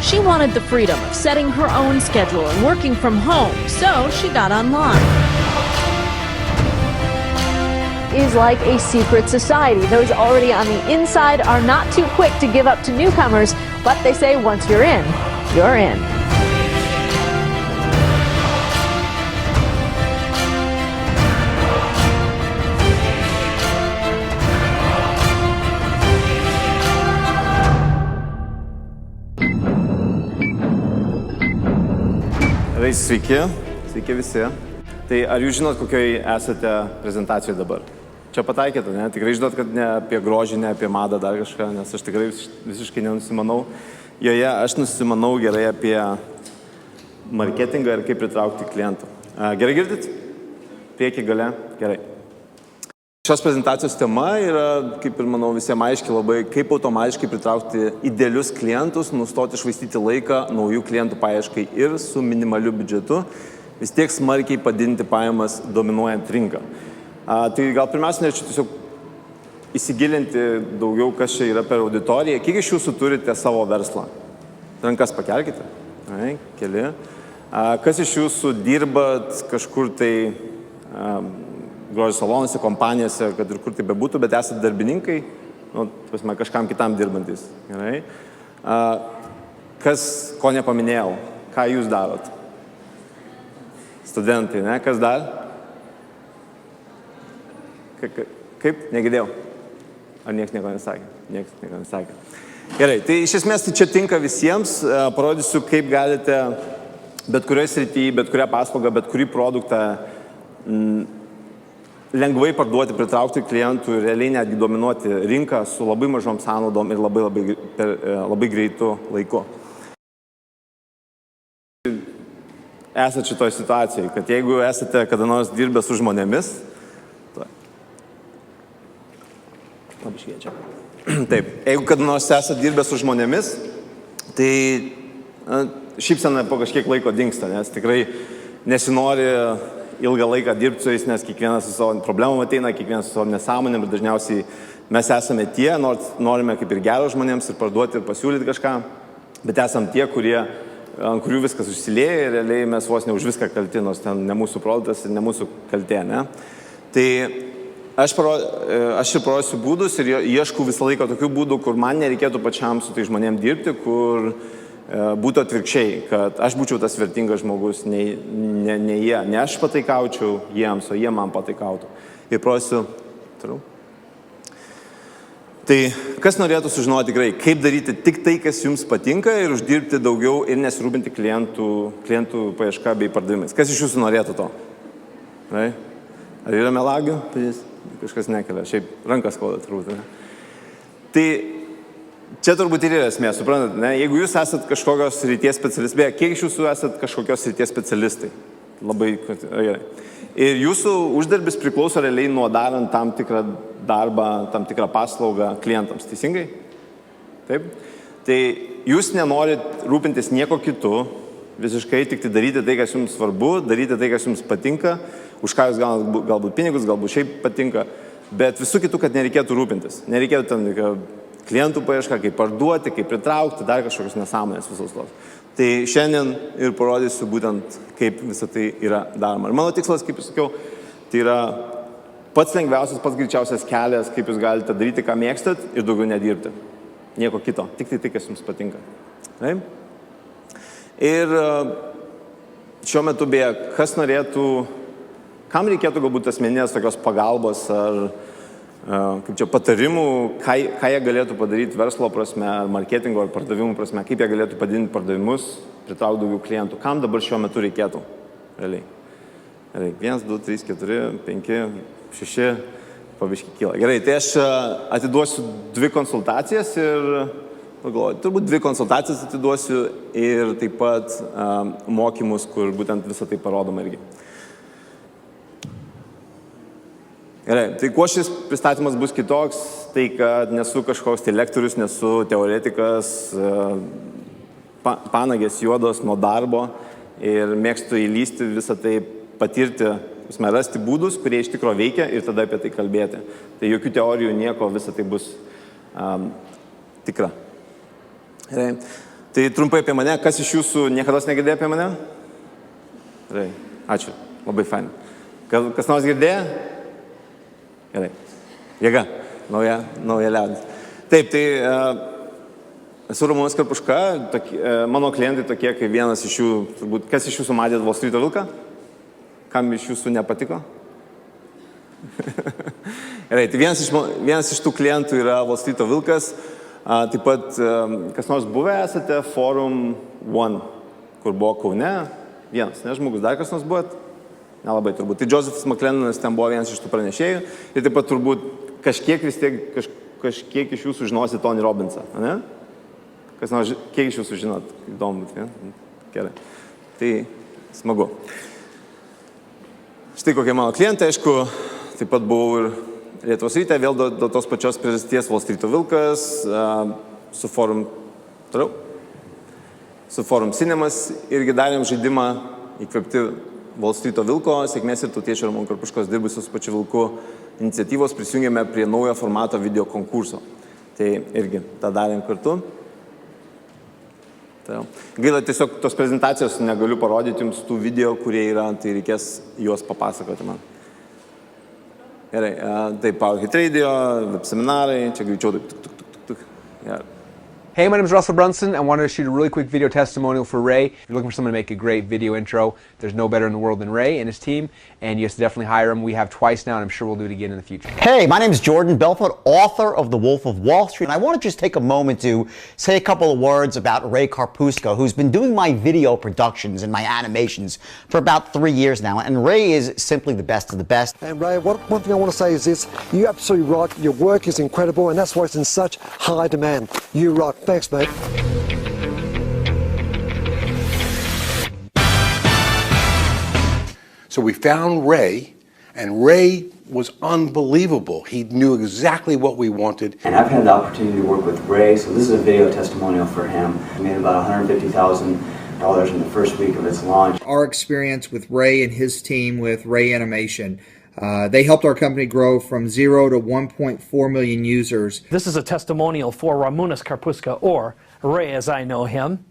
She wanted the freedom of setting her own schedule and working from home, so she got online. Is like a secret society. Those already on the inside are not too quick to give up to newcomers, but they say once you're in, you're in. Sveiki visi. Tai ar jūs žinot, kokioj esate prezentacijoje dabar? Čia pataikėte, ne? Tikrai žinot, kad ne apie grožį, ne apie madą, dar kažką, nes aš tikrai visiškai nenusimanau. Joje aš nusimanau gerai apie marketingą ir kaip pritraukti klientų. Gerai girdit? Priekį gale? Gerai. Šios prezentacijos tema yra, kaip ir manau visiems aiškiai labai, kaip automatiškai pritraukti idealius klientus, nustoti švaistyti laiką naujų klientų paieškai ir su minimaliu biudžetu vis tiek smarkiai padidinti pajamas dominuojant rinką. Tai gal pirmiausia, norėčiau tiesiog įsigilinti daugiau, kas čia yra per auditoriją. Kiek iš jūsų turite savo verslą? Rankas pakelkite. Keli. Kas iš jūsų dirbat kažkur tai grožio salonuose, kompanijose, kad ir kur tai bebūtų, bet esate darbininkai, kažkam kitam dirbantis. Gerai. Kas, ko nepaminėjau, ką jūs darot? Studentai, ne? Kas dar? Kaip? Negirdėjau. Ar nieks nieko nesakė? Nieks nieko nesakė. Gerai, tai iš esmės tai čia tinka visiems. Parodysiu, kaip galite bet kurioje srityje, bet kurią paslaugą, bet kurį produktą lengvai parduoti, pritraukti klientų ir realiai netgi dominuoti rinką su labai mažom sąnaudom ir labai greitu laiku. Esate šitoj situacijai, kad jeigu esate kada nors dirbę su žmonėmis, labai šviečia. Taip, jeigu kada nors esate dirbę su žmonėmis, tai šypsena po kažkiek laiko dingsta, nes tikrai nesinori ilgą laiką dirbti su jais, nes kiekvienas su savo problemom ateina, kiekvienas su savo nesąmonėm ir dažniausiai mes esame tie, nors norime kaip ir gero žmonėms ir parduoti ir pasiūlyti kažką, bet esam tie, ant kurių viskas užsilieja ir realiai mes vos ne už viską kalti, nors ten ne mūsų produktas ir ne mūsų kaltė, ne? Tai aš ir parodysiu būdus ir ieškau visą laiką tokių būdų, kur man nereikėtų pačiam su tai žmonėm dirbti, kur būtų atvirkščiai, kad aš būčiau tas vertingas žmogus, ne jie, ne aš pataikaučiau jiems, o jie man pataikautų. Ir parodysiu, toliau. Tai kas norėtų sužinoti tikrai, kaip daryti tik tai, kas jums patinka ir uždirbti daugiau ir nesirūpinti klientų paieška bei pardavimais. Kas iš jūsų norėtų to? Ar yra melagių? Kažkas nekelia, šiaip rankas skauda turbūt. Tai čia turbūt ir yra esmė, suprantat, ne? Jeigu jūs esat kažkokios srities specialistai, beje, kiek iš jūsų esat kažkokios srities specialistai? Labai gerai. Ir jūsų uždarbis priklauso realiai nuo darant tam tikrą darbą, tam tikrą paslaugą klientams, teisingai? Taip? Tai jūs nenorit rūpintis nieko kitu, visiškai tik daryti tai, kas jums svarbu, daryti tai, kas jums patinka, už ką jūs gaunat galbūt pinigus, galbūt šiaip patinka, bet visų kitų, kad nereikėtų rūpintis. Nereikėtų ten klientų paiešką, kaip parduoti, kaip pritraukti, dar kažkokios nesąmonės visos tos. Tai šiandien ir parodysiu būtent, kaip visą tai yra daroma. Ir mano tikslas, kaip jūs sakiau, tai yra pats lengviausias, pats greičiausias kelias, kaip jūs galite daryti, ką mėgstat ir daugiau nedirbti. Nieko kito, tik tai, kas jums patinka. Taip? Ir šiuo metu beje, kas norėtų, kam reikėtų galbūt asmeninės tokios pagalbos ar kaip čia patarimų, ką jie galėtų padaryti verslo prasme, ar marketingo, ar pardavimų prasme, kaip jie galėtų padidinti pardavimus, pritraukti daugiau klientų. Kam dabar šiuo metu reikėtų? Realiai. 1, 2, 3, 4, 5, 6, pabiškai kyla. Gerai, tai aš atiduosiu 2 konsultacijas ir, pagalvoju, turbūt 2 konsultacijas atiduosiu ir taip pat mokymus, kur būtent visą tai parodoma irgi. Gerai, tai kuo šis pristatymas bus kitoks, tai kad nesu kažkoks tai lektorius, nesu teoretikas, panagės juodos nuo darbo ir mėgstu įlysti visą tai patirti, rasti būdus, kurie iš tikro veikia ir tada apie tai kalbėti. Tai jokių teorijų, nieko, visą tai bus tikra. Gerai. Tai trumpai apie mane, kas iš jūsų niekada negirdėjo apie mane? Gerai, ačiū, labai fain. Kas nors girdėjo? Gerai, jėga, nauja liaudis. Taip, tai esu Ramūnas Karpuška, mano klientai tokie, kaip vienas iš jų, turbūt, kas iš jūsų matėt Wall Street'o vilką? Kam iš jūsų nepatiko? Gerai, tai vienas iš tų klientų yra Wall Street'o vilkas, taip pat, kas nors buvę esate Forum One, kur buvo Kaune, vienas, ne žmogus, dar kas nors buvot? Nelabai turbūt. Tai Josephas McLennanas ten buvo vienas iš tų pranešėjų ir taip pat turbūt kažkiek iš jūsų žinosi Tony Robbinsą, ne? Kas nors, kiek iš jūsų žinot? Įdomu, ne? Gerai. Tai smagu. Štai kokie mano klientai, aišku, taip pat buvau ir Lietuvos ryte, vėl dėl tos pačios priežasties Wall Street'o vilkas, su Forum Cinemas irgi darėm žaidimą įkvėpti Wall Street'o vilko, sėkmės ir tautiečio Ramūno Karpuškos dirbusios su pačiu vilku iniciatyvos prisijungėme prie naujo formato video konkurso. Tai irgi tą darėm kartu. Gaila, tiesiog tos prezentacijos negaliu parodyti jums tų video, kurie yra, tai reikės juos papasakoti man. Gerai, tai PowerHit Radio, web seminarai, čia greičiau tuk. Hey, my name is Russell Brunson. I wanted to shoot a really quick video testimonial for Ray. If you're looking for someone to make a great video intro, there's no better in the world than Ray and his team, and you have to definitely hire him. We have twice now, and I'm sure we'll do it again in the future. Hey, my name is Jordan Belfort, author of The Wolf of Wall Street, and I want to just take a moment to say a couple of words about Ray Karpuska, who's been doing my video productions and my animations for about 3 years now, and Ray is simply the best of the best. And Ray, one thing I want to say is this: you're absolutely right. Your work is incredible, and that's why it's in such high demand. You're right. Thanks, mate. So we found Ray, and Ray was unbelievable. He knew exactly what we wanted. And I've had the opportunity to work with Ray, so this is a video testimonial for him. We made about $150,000 in the first week of its launch. Our experience with Ray and his team with Ray Animation. They helped our company grow from 0 to 1.4 million users. This is a testimonial for Ramūnas Karpuska, or Ray as I know him.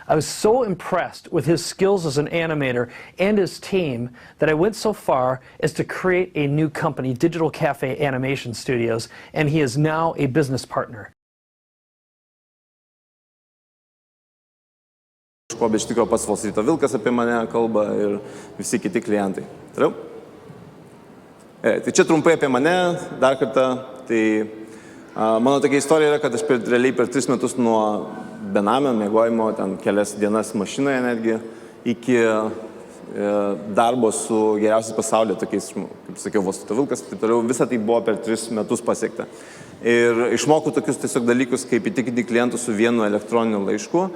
I was so impressed with his skills as an animator and his team that I went so far as to create a new company, Digital Cafe Animation Studios, and he is now a business partner. Bet iš tikrųjų pats Wall Street'o vilkas apie mane kalba ir visi kiti klientai. Tariau? Tai čia trumpai apie mane, dar kartą. Tai mano tokia istorija yra, kad aš realiai per 3 metus nuo benamio miegojimo, ten kelias dienas mašinoje netgi, iki darbo su geriausiais pasaulyje, tokiais, kaip sakiau, Wall Street'o vilkas, taip toliau, visą tai buvo per 3 metus pasiekta. Ir išmokau tokius tiesiog dalykus, kaip įtikinti klientus su vienu elektroniniu laišku,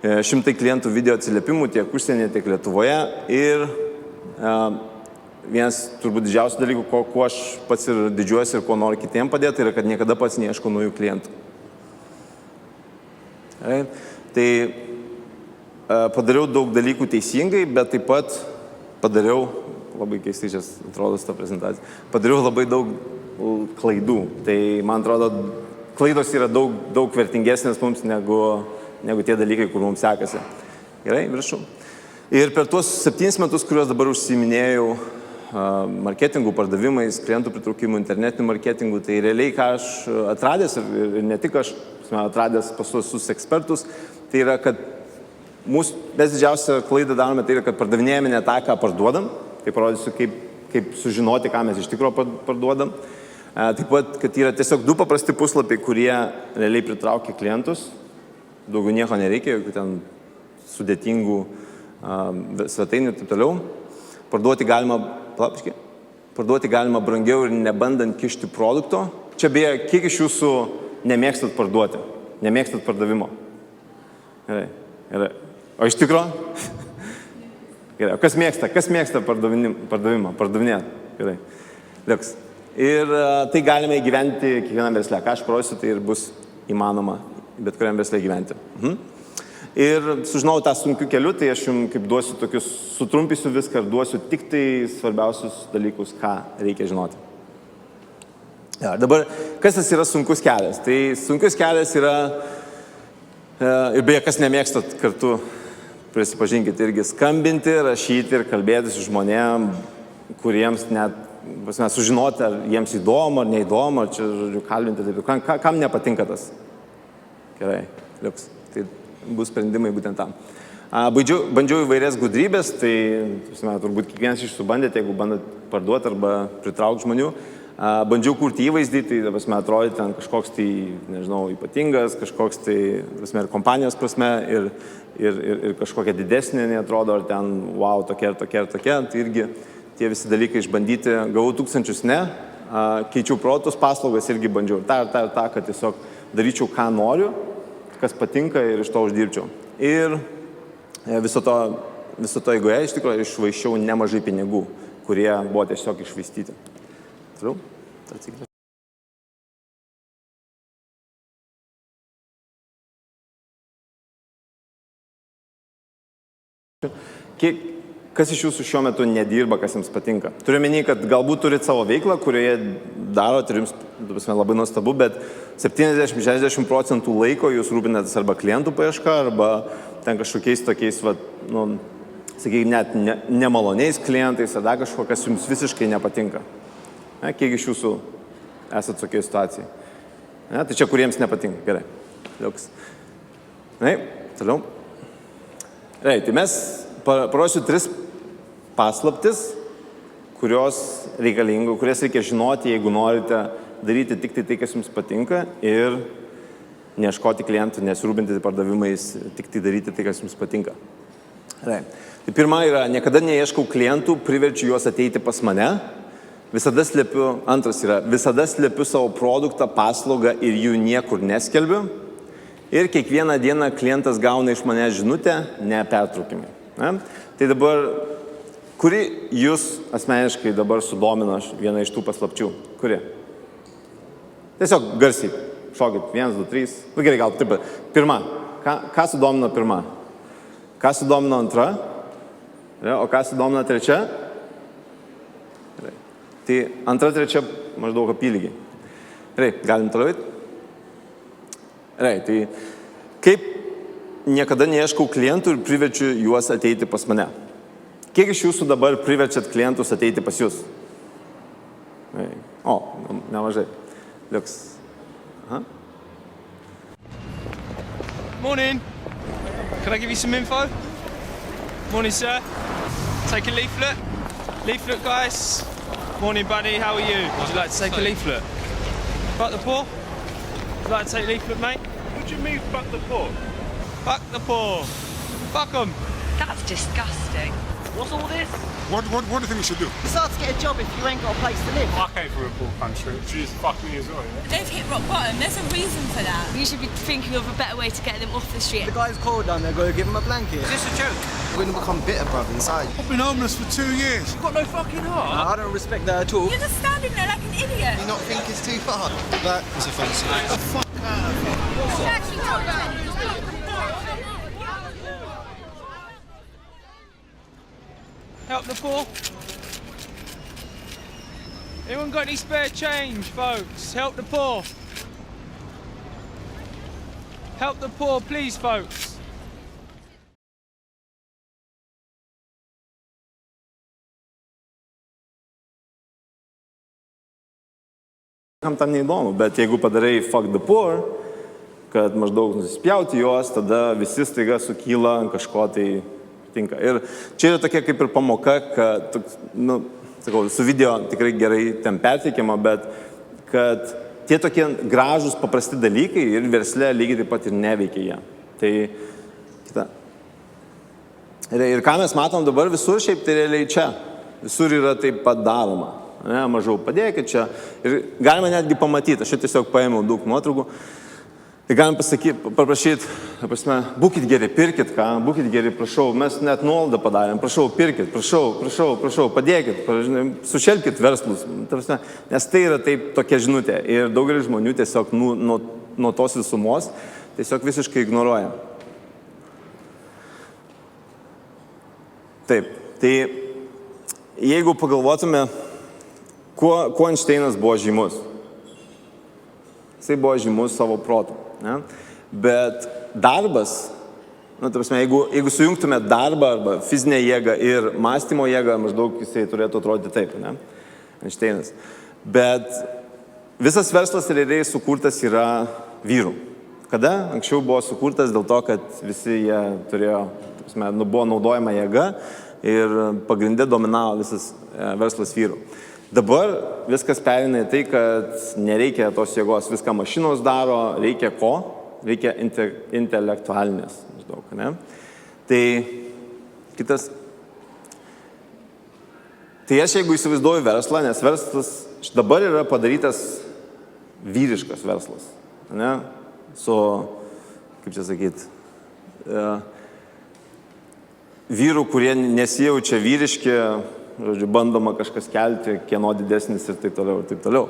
100 klientų video atsiliepimų tiek užsienyje, tiek Lietuvoje. Ir vienas turbūt didžiausių dalykų, kuo aš pats ir didžiuosi ir kuo noriu kitiem padėti, tai yra, kad niekada pats neieškau naujų klientų. Tai padariau daug dalykų teisingai, bet taip pat padariau, labai keistai čia atrodo ta prezentacija, padariau labai daug klaidų. Tai man atrodo, klaidos yra daug vertingesnės mums negu tie dalykai, kur mums sekasi. Gerai, viršų. Ir per tuos 7 metus, kuriuos dabar užsiiminėjau marketingų, pardavimais, klientų pritraukimų, internetinių marketingų, tai realiai, ką aš atradęs ir ne tik aš atradęs pas visus ekspertus, tai yra, kad mes didžiausią klaidą darome, tai yra, kad pardavinėjame ne tą, ką parduodam. Tai parodysiu, kaip sužinoti, ką mes iš tikrųjų parduodam. Taip pat, kad yra tiesiog 2 paprasti puslapiai, kurie realiai pritraukia klientus. Daugiau nieko nereikia, jokių ten sudėtingų svetainių ir taip toliau. Parduoti galima brangiau ir nebandant kišti produkto. Čia beje, kiek iš jūsų nemėgstat parduoti, nemėgstat pardavimo? Gerai. O iš tikro? Gerai. O kas mėgsta pardavimą? Pardavinėt. Gerai. Liuks. Ir tai galime įgyventi kiekvienam versle. Ką aš parodysiu, tai ir bus įmanoma bet kuriam versle gyventi. Ir sužinau tą sunkių kelių, tai aš jums kaip duosiu tokius, sutrumpysiu viską ir duosiu tik tai svarbiausius dalykus, ką reikia žinoti. Dabar, kas tas yra sunkus kelias? Tai sunkus kelias yra Ir beje, kas nemėgstat kartu, prisipažinkit irgi skambinti, rašyti ir kalbėti su žmonėm, kuriems net sužinoti, ar jiems įdomu, ar neįdomu, ar čia, žodžiu, kalbinti. Taip. Kam nepatinka tas? Gerai, liuks. Tai bus sprendimai būtent tam. Bandžiau įvairias gudrybės, tai turbūt kiekvienas iš jūsų bandėte, jeigu bandot parduoti arba pritraukti žmonių. Bandžiau kurti įvaizdį, tai atrodyti ten kažkoks tai, nežinau, ypatingas, kažkoks tai, ir kompanijos prasme, ir kažkokia didesnė, neatrodo, ar ten, wow, tokia ir tokia ir tokia. Tai irgi tie visi dalykai išbandyti, gavau tūkstančius ne, keičiau protus, paslaugas irgi bandžiau. Ir tą, kad tiesiog daryčiau, ką noriu, kas patinka ir iš to uždirbčiau. Ir viso to eigoje iš tikrųjų išvaiščiau nemažai pinigų, kurie buvo tiesiog išvaistyti. Toliau, atsikėlė. Kas iš jūsų šiuo metu nedirba, kas jums patinka? Turiu menį, kad galbūt turit savo veiklą, kurioje darot ir jums labai nuostabu, bet 70-60% laiko jūs rūpinatės arba klientų paieška, arba ten kažkokiais tokiais, sakykime, net nemaloniais klientais, ar dar kažko, kas jums visiškai nepatinka. Kiek iš jūsų esat tokiai situacijai? Tai čia kuriems nepatinka. Gerai. Liuks. Toliau. Gerai, tai mes parodysiu 3 paslaptis, kurias reikia žinoti, jeigu norite daryti tik tai, kas jums patinka ir neieškoti klientų, nesirūpinti pardavimais, tik tai daryti tai, kas jums patinka. Gerai. Tai pirma yra, niekada neieškau klientų, priverčiu juos ateiti pas mane. Antras yra, visada slepiu savo produktą, paslaugą ir jų niekur neskelbiu. Ir kiekvieną dieną klientas gauna iš manęs žinutę, nepertraukimai. Tai dabar, kuri jūs asmeniškai dabar sudomina vieną iš tų paslapčių? Kuri? Tiesiog garsiai. Šokit. 1, 2, 3. Gerai, gal taip. Pirma. Ką sudomina pirma? Ką sudomina antra? O ką sudomina trečia? Tai antra, trečia maždaug apylygiai. Gerai, galim toliau eiti? Gerai, tai kaip niekada neieškau klientų ir priverčiu juos ateiti pas mane? Kiek iš jūsų dabar priverčiat klientus ateiti pas jūs? O, nemažai. Liuks. Morning. Can I give you some info? Morning, sir. Take a leaflet. Leaflet, guys. Morning, buddy. How are you? Would you like to take a leaflet? Fuck the poor? Would you like to take a leaflet, mate? What do you mean, fuck the poor? Fuck the poor. Fuck them. That's disgusting. What's all this? What do you think you should do? It's hard to get a job if you ain't got a place to live. I came from a poor country. She's fucked me as well, yeah? They've hit rock bottom. There's a reason for that. You should be thinking of a better way to get them off the street. The guy's cold down there, go give him a blanket. Is this a joke? We're gonna become bitter, bruv, inside. I've been homeless for 2 years. You've got no fucking heart. I don't respect that at all. You're just standing there like an idiot. Do you not think it's too far? That is offensive. Fuck Help the poor. Anyone got any spare change, folks? Help the poor. Help the poor, please, folks. Kam tam neįdomu, bet jeigu padarai fuck the poor, kad maždaug nusispjauti juos, tada visi staiga sukyla ant kažko tai tinka. Ir čia yra tokia kaip ir pamoka, kad, su video tikrai gerai ten perteikiama, bet kad tie tokie gražūs, paprasti dalykai ir versle lygiai taip pat ir neveikia jie. Tai kita. Ir ką mes matom dabar visur, šiaip tai realiai čia. Visur yra taip pat daroma. Mažiau padėkit čia. Ir galima netgi pamatyti, aš tiesiog paėmiau daug nuotraukų. Tai galim paprašyti, būkit geri, pirkit ką, būkit geri, prašau, mes net nuolaidą padarėm, prašau, pirkit, prašau, padėkit, sušelkit verslus, nes tai yra taip tokia žinutė ir daugelis žmonių tiesiog nuo tos visumos tiesiog visiškai ignoruoja. Taip, tai jeigu pagalvotume, kuo Einšteinas buvo žymus? Jisai buvo žymus savo protu. Ne? Bet darbas, ta prasme, jeigu sujungtume darbą arba fizinę jėgą ir mąstymo jėgą, maždaug jisai turėtų atrodyti taip, ne? Einšteinas. Bet visas verslas realiai sukurtas yra vyrų. Kada? Anksčiau buvo sukurtas dėl to, kad visi jie turėjo, buvo naudojama jėga ir pagrindė dominavo visas verslas vyrų. Dabar viskas perina į tai, kad nereikia tos jėgos, viską mašinos daro, reikia ko? Reikia intelektualinės, maždaug, ne? Tai kitas. Tai aš jeigu įsivaizduoju verslą, nes verslas dabar yra padarytas vyriškas verslas, ne? Su, kaip čia sakyti, vyrų, kurie nesijaučia vyriški, žodžiu, bandoma kažkas kelti, kieno didesnis ir taip toliau, ir taip toliau.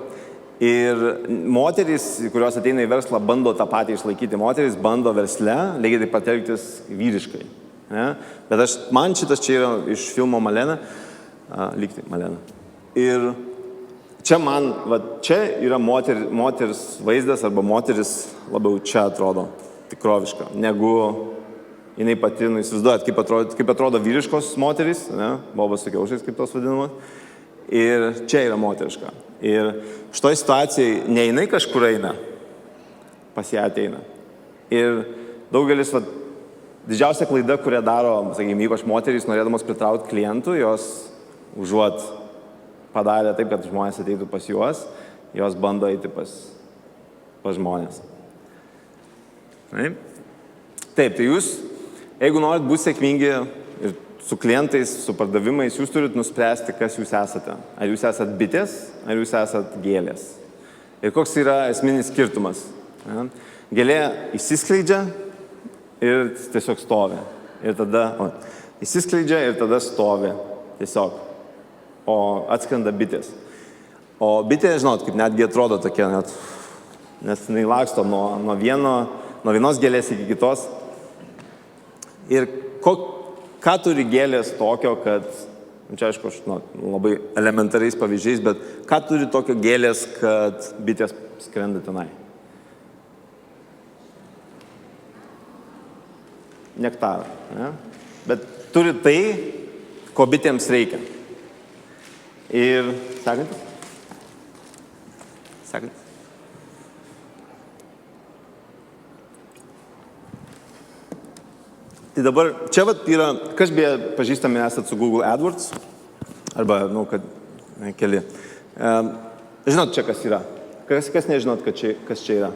Ir moterys, kurios ateina į verslą, bando tą patį išlaikyti. Moterys bando versle, lygiai taip pat elgtis vyriškai. Ne? Bet man šitas čia yra iš filmo Malena, lygtai Malena. Ir čia man, čia yra moters vaizdas, arba moteris labiau čia atrodo tikroviška, negu jinai pati, įsivaizduojat, kaip atrodo vyriškos moterys, ne? Bobas su kiaušais, kaip tos vadinamos. Ir čia yra moteriška. Ir šitoj situacijai ne jinai kažkur eina, pas ją ateina. Ir daugelis, didžiausia klaida, kurią daro, sakykime, ypač moterys, norėdamos pritraukti klientų, jos užuot padarė taip, kad žmonės ateitų pas juos, jos bando eiti pas žmonės. Taip, tai jūs, jeigu norit būti sėkmingi ir su klientais, su pardavimais, jūs turit nuspręsti, kas jūs esate. Ar jūs esat bitės, ar jūs esat gėlės. Ir koks yra esminis skirtumas. Gėlė įsiskleidžia ir tiesiog stovi. Ir tada, įsiskleidžia ir tada stovi. Tiesiog. O atskrenda bitės. O bitė, žinot, kaip netgi atrodo tokia, nes jinai laksto nuo vienos gėlės iki kitos. Ir ką turi gėlės tokio, kad, čia aišku, labai elementariais pavyzdžiais, bet ką turi tokio gėlės, kad bitės skrenda tenai? Nektarą, ne? Bet turi tai, ko bitėms reikia. Ir, sekantis? Sekantis. Tai dabar, čia yra, kas beje pažįstami esat su Google AdWords, arba, kad keli. Žinot čia, kas yra? Kas nežinot, kas čia yra?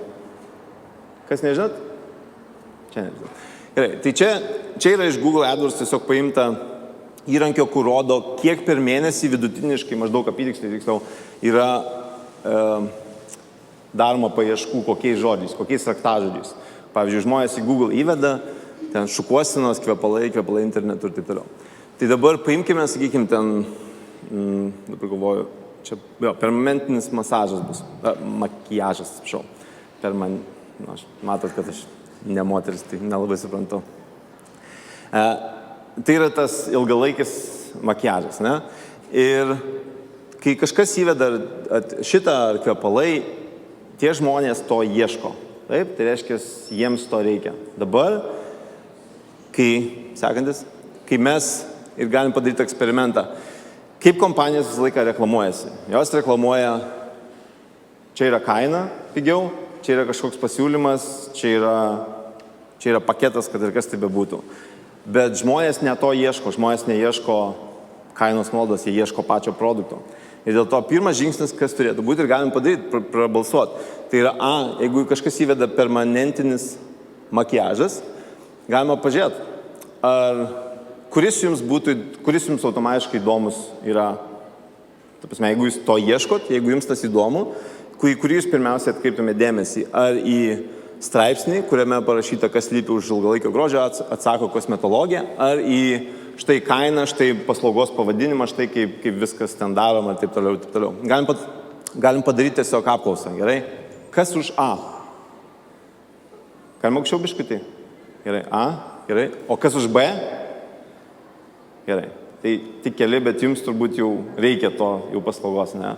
Kas nežinot? Čia nežinot. Gerai, tai čia yra iš Google AdWords tiesiog paimta įrankio, kur rodo, kiek per mėnesį vidutiniškai, maždaug apytiksliai tiksliau, yra daroma paieškų kokiais žodžiais, kokiais raktažodžiais. Pavyzdžiui, žmonės į Google įveda, ten šukuosinos, kvepalai internetu ir taip toliau. Tai dabar paimkime, sakykime, ten, dabar galvoju, čia permanentinis masažas bus, makiažas, atsiprašau. Matot, kad aš ne moteris, tai nelabai suprantu. Tai yra tas ilgalaikis makiažas, ne? Ir kai kažkas įveda šitą kvepalai, tie žmonės to ieško. Taip, tai reiškia, jiems to reikia. Dabar, kai mes ir galim padaryti eksperimentą, kaip kompanijos visą laiką reklamuojasi? Jos reklamuoja, čia yra kaina pigiau, čia yra kažkoks pasiūlymas, čia yra paketas, kad ir kas tai bebūtų. Bet žmonės ne to ieško, žmonės neieško kainos nuolaidos, jie ieško pačio produkto. Ir dėl to pirmas žingsnis, kas turėtų būti ir galim padaryti, prabalsuoti. Tai yra, jeigu kažkas įveda permanentinis makiažas, galima pažiūrėti, kuris jums automatiškai įdomus yra. Ta prasme, jeigu jūs to ieškot, jeigu jums tas įdomu, kurį jūs pirmiausia atkreiptume dėmesį, ar į straipsnį, kuriame parašyta, kas slypi už ilgalaikio grožio, atsako kosmetologija, ar į štai kainą, štai paslaugos pavadinimą, štai kaip viskas ten daroma ir taip toliau, ir taip toliau. Galim padaryti tiesiog apklausą, gerai? Kas už A? Galima aukščiau biškutį? Gerai, A, gerai. O kas už B? Gerai. Tai tik keli, bet jums turbūt jau reikia to jau paslaugos, ne?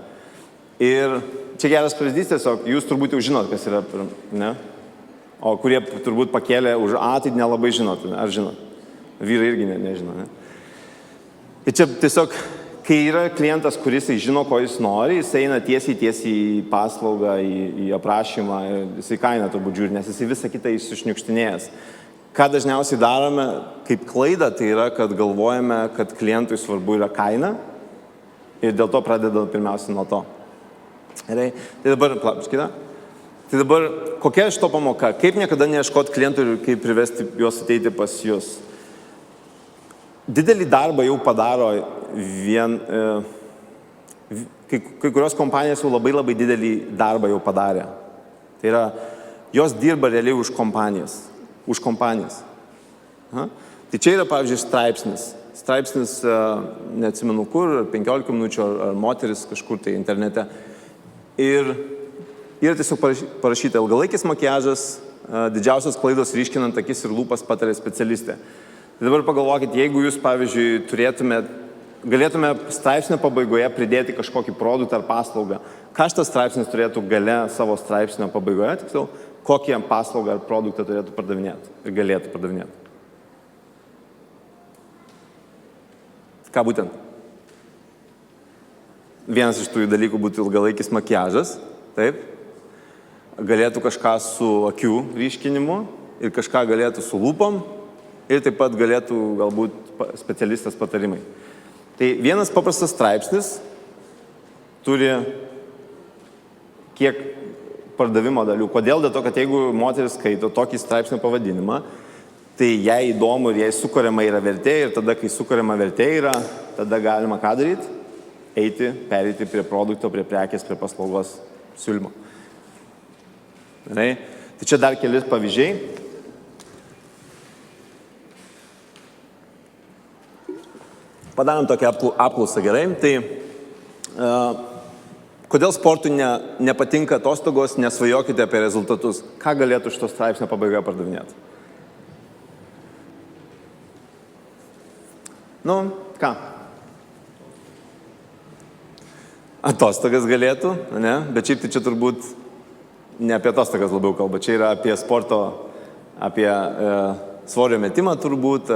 Ir čia geras pavyzdys tiesiog, jūs turbūt jau žinot, kas yra, ne? O kurie turbūt pakėlė už A, tai nelabai žinot, ar žinot. Vyrai irgi nežino, ne? Ir čia tiesiog, kai yra klientas, kuris žino, ko jis nori, jis eina tiesiai į paslaugą, į aprašymą, jisai kainą turbūt žiūri, nes jisai visą kitą iššniukštinėjęs. Ką dažniausiai darome kaip klaidą, tai yra, kad galvojame, kad klientui svarbu yra kaina ir dėl to pradedame pirmiausia nuo to. Tai dabar, kokia iš to pamoka? Kaip niekada neieškoti klientų ir kaip privesti juos ateiti pas jūs? Didelį darbą jau padaro kai kurios kompanijos jau labai didelį darbą jau padarė. Tai yra, jos dirba realiai už kompanijas. Aha. Tai čia yra, pavyzdžiui, straipsnis, neatsimenu kur, 15 minučių ar moteris kažkur tai internete. Ir yra tiesiog parašyta ilgalaikis makiažas, didžiausios klaidos ryškinant akis ir lūpas patarė specialistė. Tai dabar pagalvokit, jeigu jūs, pavyzdžiui, galėtume straipsnio pabaigoje pridėti kažkokį produktą ar paslaugą, ką šitas straipsnis turėtų gale savo straipsnio pabaigoje, tiksliau, kokią paslaugą ar produktą turėtų pardavinėti ir galėtų pardavinėti. Ką būtent? Vienas iš tų dalykų būtų ilgalaikis makiažas, taip. Galėtų kažką su akių ryškinimu ir kažką galėtų su lūpom ir taip pat galėtų galbūt specialistas patarimai. Tai vienas paprastas straipsnis turi kiek pardavimo dalių. Kodėl? Dėl to, kad jeigu moteris skaito tokį straipsnio pavadinimą, tai jai įdomu ir jai sukuriama yra vertė ir tada, kai sukuriama vertė yra, tada galima ką daryti? Pereiti prie produkto, prie prekės, prie paslaugos siūlymo. Tai čia dar keli pavyzdžiai. Padarom tokią apklausą, gerai. Tai kodėl sportui nepatinka atostogos, nesvajokite apie rezultatus. Ką galėtų šito straipsnio pabaigoje pardavinėti? Ką? Atostogas galėtų, ne? Bet šiaip tai čia turbūt ne apie atostogas labiau kalba. Čia yra apie sporto, apie svorio metimą turbūt,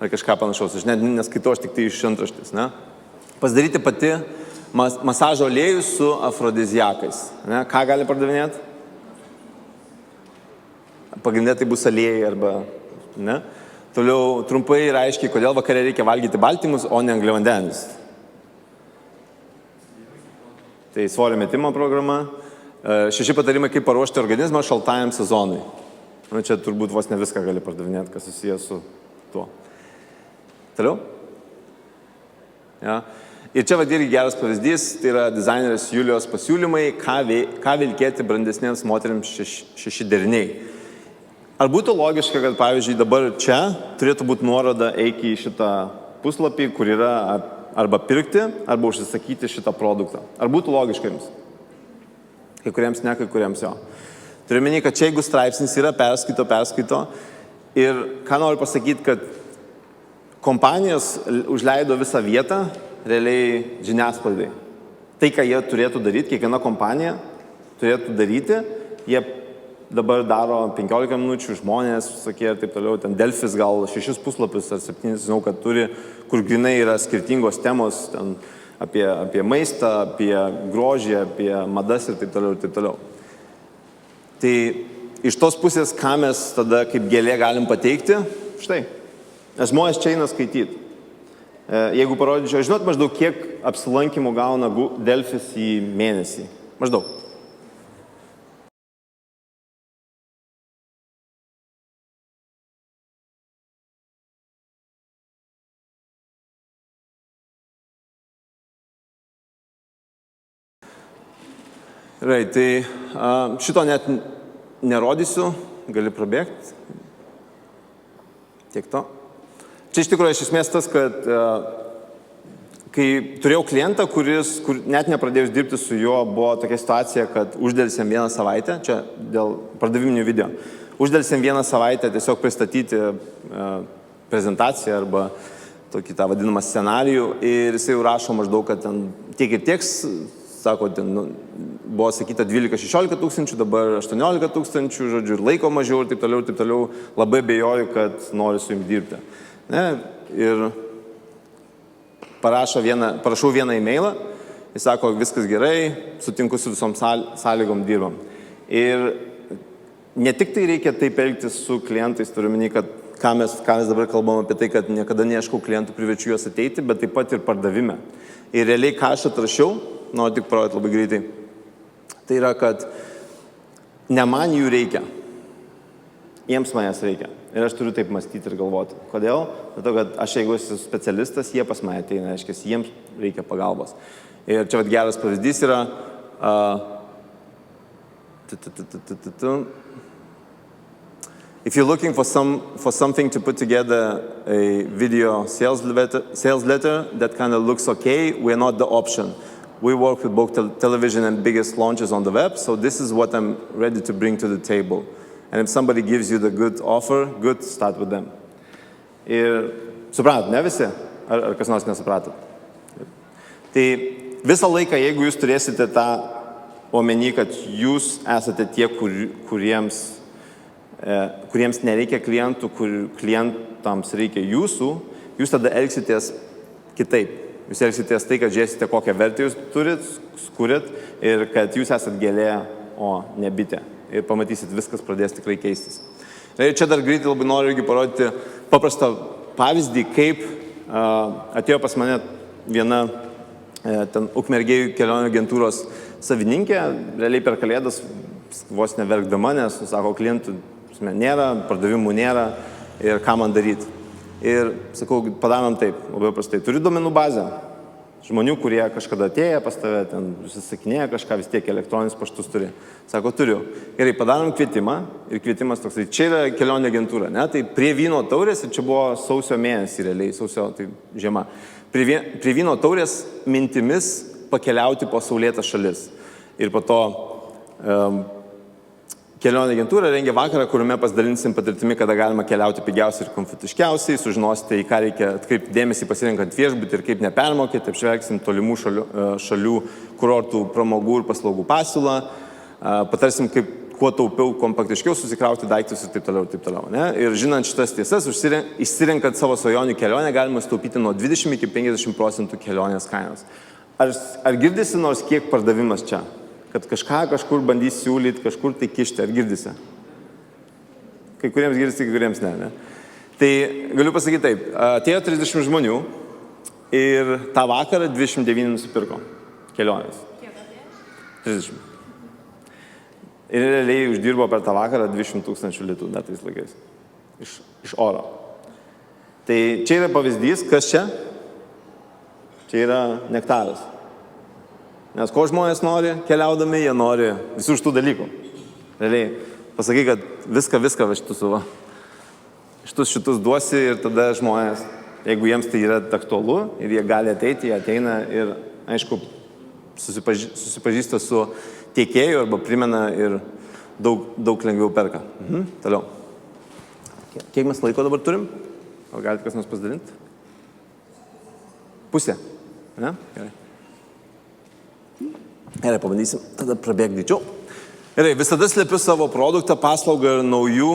ar kažką panašaus. Aš neskaitau, aš tik tai iš antraštės, ne? Pasidaryti pati masažo aliejų su afrodiziakais. Ne? Ką gali pardavinėti? Pagrindė tai bus aliejai arba, ne? Toliau trumpai ir aiškiai, kodėl vakare reikia valgyti baltymus, o ne angliavandenius. Tai svorio metimo programa. 6 patarimai, kaip paruošti organizmą šaltajam sezonui. Čia turbūt vos ne viską gali pardavinėti, kas susijęs su tuo. Toliau? Ja. Ir čia irgi geras pavyzdys, tai yra dizainerės Julijos pasiūlymai, ką vilkėti brandesniems moteriams 6 deriniai. Ar būtų logiška, kad, pavyzdžiui, dabar čia turėtų būti nuoroda eiti į šitą puslapį, kur yra arba pirkti, arba užsisakyti šitą produktą? Ar būtų logiška jums? Kai kuriems ne, kai kuriems jo. Turiu menį, kad čia jeigu straipsnis yra perskaito. Ir ką noriu pasakyti, kad kompanijos užleido visą vietą realiai žiniasklaidai. Tai, ką jie turėtų daryti, kiekviena kompanija turėtų daryti, jie dabar daro 15 minučių, žmonės, sakė, ir taip toliau, ten Delfis gal 6 puslapius ar 7, žinau, kad turi, kur grinai yra skirtingos temos, ten apie maistą, apie grožį, apie madas ir taip toliau, ir taip toliau. Tai iš tos pusės, ką mes tada kaip gėlė galim pateikti, štai, žmonės čia eina skaityti. Jeigu parodyčiau, žinot maždaug kiek apsilankymų gauna Delfis į mėnesį? Maždaug. Gerai, tai šito net nerodysiu, gali prabėgti. Tiek to. Čia iš tikrųjų iš esmės tas, kad kai turėjau klientą, kur net nepradėjus dirbti su juo, buvo tokia situacija, kad uždėlsėm 1 savaitę, čia dėl pardaviminių video, uždėlsėm 1 savaitę tiesiog pristatyti prezentaciją arba tokį tą vadinamą scenarijų ir jisai jau rašo maždaug, kad ten tiek ir tiek sako, ten, buvo sakyta 12-16 tūkstančių, dabar 18 tūkstančių, žodžiu, ir laiko mažiau ir taip toliau, labai bejoju, kad nori su jums dirbti. Ne? Ir parašau vieną e-mailą, jis sako, viskas gerai, sutinku su visom sąlygom dirbam. Ir ne tik tai reikia taip elgtis su klientais, turiu minį, kad ką mes dabar kalbam apie tai, kad niekada neieškau klientų, priverčiu juos ateiti, bet taip pat ir pardavime. Ir realiai, ką aš atrašiau, noriu tik parodyti labai greitai, tai yra, kad ne man jų reikia, jiems manęs reikia. Ir aš turiu taip mąstyti ir galvoti. Kodėl? Dėl to, kad aš, jeigu esu specialistas, jie pas mane ateina, reiškia, jiems reikia pagalbos. Ir čia geras pavyzdys yra, if you're looking for something to put together a video sales letter that kind of looks okay, we're not the option. We work with both television and biggest launches on the web, so this is what I'm ready to bring to the table. And if somebody gives you the good offer, good, start with them. Ir supratot, ne visi? Ar kas nors nesupratot? Tai visą laiką, jeigu jūs turėsite tą omeny, kad jūs esate tie, kuriems nereikia klientų, kur klientams reikia jūsų, jūs tada elgsitės kitaip. Jūs elgsitės tai, kad žiūrėsite, kokią vertę jūs skūrit ir kad jūs esat gėlė, o ne bitė. Ir pamatysit, viskas pradės tikrai keistis. Ir čia dar greitai labai noriu irgi parodyti paprastą pavyzdį, kaip atėjo pas mane viena ten Ukmergėjų kelionių agentūros savininkė, realiai per Kalėdas vos neverkdama, nes, sako, klientų nėra, pardavimų nėra ir ką man daryti. Ir sakau, padarom taip, labai prastai. Turiu duomenų bazę. Žmonių, kurie kažkada atėjo pas tave, ten susisakinėja kažką, vis tiek elektroninius paštus turi. Sako, turiu. Gerai, padarom kvietimą ir kvietimas toks. Čia yra kelionė agentūra, ne? Tai prie vyno taurės, ir čia buvo sausio mėnesį realiai, sausio, tai žiema. Prie vyno taurės mintimis pakeliauti po saulėtą šalis. Ir po to kelionė agentūra rengia vakarą, kuriame pasidalinsim patirtimi, kada galima keliauti pigiausiai ir komfortiškiausiai, sužinosite, į ką reikia atkreipti dėmesį pasirinkant viešbutį ir kaip nepermokėti, apžvelgsim tolimų šalių kurortų pramogų ir paslaugų pasiūlą, patarsim, kuo taupiau, kompaktiškiau susikrauti daiktus ir taip toliau. Ne? Ir žinant šitas tiesas, išsirinkant savo svajonių kelionę, galima sutaupyti nuo 20 iki 50% kelionės kainos. Ar girdisi nors kiek pardavimas čia? Kad kažkur bandys siūlyti, kažkur tai kišti, ar girdisi? Kai kuriems girdisi, kai kuriems ne. Tai galiu pasakyti taip, atėjo 30 žmonių ir tą vakarą 29 nusipirko kelionės. 30. Ir realiai uždirbo per tą vakarą 200 000 litų, dar tais laikais, iš oro. Tai čia yra pavyzdys, kas čia? Čia yra nektaras. Nes ko žmonės nori keliaudami, jie nori visų šitų dalykų. Realiai, pasakai, kad viską šitus duosi ir tada žmonės, jeigu jiems tai yra aktualu ir jie gali ateiti, jie ateina ir, aišku, susipažįsta su tiekėju arba primena ir daug lengviau perka. Toliau. Kiek mes laiko dabar turim? Ar galite kas nors pasidalinti? Pusė. Ne? Gerai. Gerai, pabandysim tada prabėgti greičiau. Gerai, visada slepiu savo produktą, paslaugą ir naujų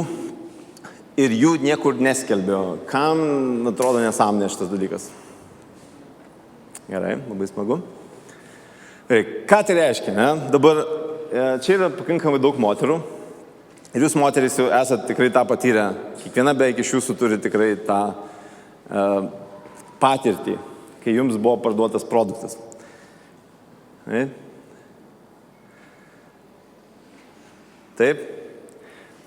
ir jų niekur neskelbiu. Kam atrodo nesąmonė šitas dalykas? Gerai, labai smagu. Gerai, ką tai reiškia? Ne? Dabar čia yra pakankamai daug moterų ir jūs moterys jau esate tikrai tą patyrę. Kiekviena beveik iš jūsų turi tikrai tą patirtį, kai jums buvo parduotas produktas. Ne? Taip.